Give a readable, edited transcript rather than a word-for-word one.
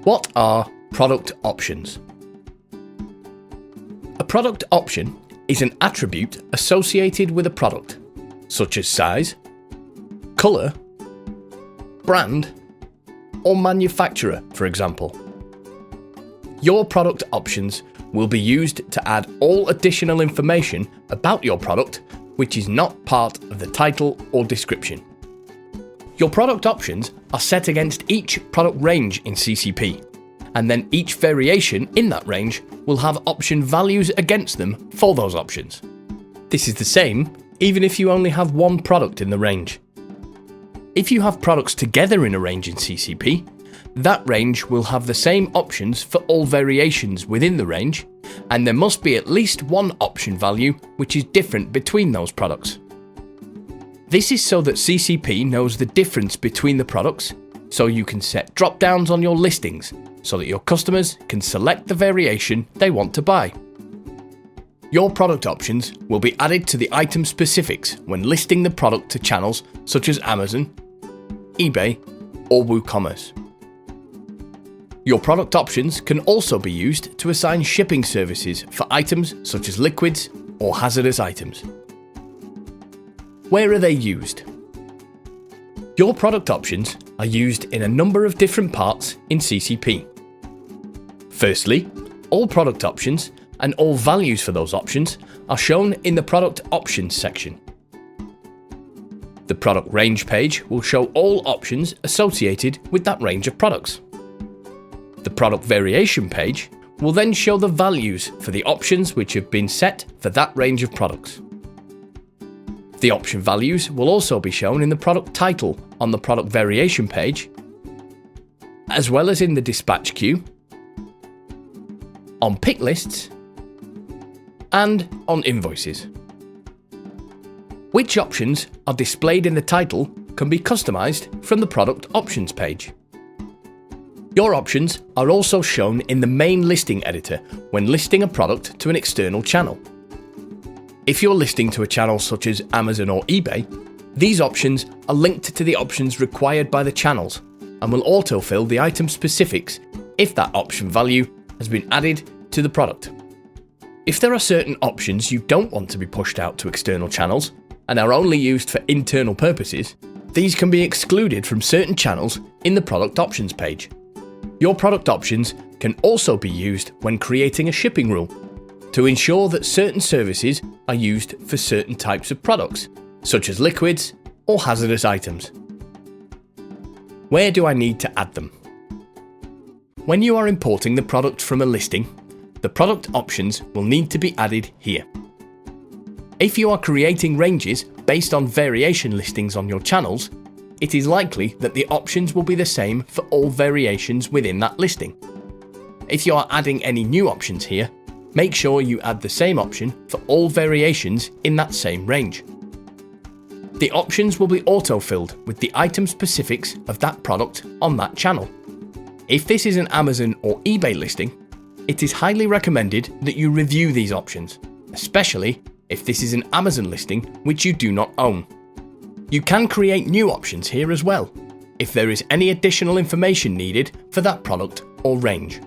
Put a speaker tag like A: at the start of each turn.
A: What are product options? A product option is an attribute associated with a product, such as size, colour, brand, or manufacturer, for example. Your product options will be used to add all additional information about your product which is not part of the title or description. Your product options are set against each product range in CCP, and then each variation in that range will have option values against them for those options. This is the same even if you only have one product in the range. If you have products together in a range in CCP, that range will have the same options for all variations within the range, and there must be at least one option value which is different between those products. This is so that CCP knows the difference between the products, so you can set drop-downs on your listings so that your customers can select the variation they want to buy. Your product options will be added to the item specifics when listing the product to channels such as Amazon, eBay, or WooCommerce. Your product options can also be used to assign shipping services for items such as liquids or hazardous items. Where are they used? Your product options are used in a number of different parts in CCP. Firstly, all product options and all values for those options are shown in the Product Options section. The Product Range page will show all options associated with that range of products. The Product Variation page will then show the values for the options which have been set for that range of products. The option values will also be shown in the product title on the Product Variation page, as well as in the dispatch queue, on pick lists, and on invoices. Which options are displayed in the title can be customized from the Product Options page. Your options are also shown in the main listing editor when listing a product to an external channel. If you're listing to a channel such as Amazon or eBay, these options are linked to the options required by the channels and will autofill the item specifics if that option value has been added to the product. If there are certain options you don't want to be pushed out to external channels and are only used for internal purposes, these can be excluded from certain channels in the Product Options page. Your product options can also be used when creating a shipping rule to ensure that certain services are used for certain types of products, such as liquids or hazardous items. Where do I need to add them? When you are importing the product from a listing, the product options will need to be added here. If you are creating ranges based on variation listings on your channels, it is likely that the options will be the same for all variations within that listing. If you are adding any new options here, make sure you add the same option for all variations in that same range. The options will be auto-filled with the item specifics of that product on that channel. If this is an Amazon or eBay listing, it is highly recommended that you review these options, especially if this is an Amazon listing which you do not own. You can create new options here as well, if there is any additional information needed for that product or range.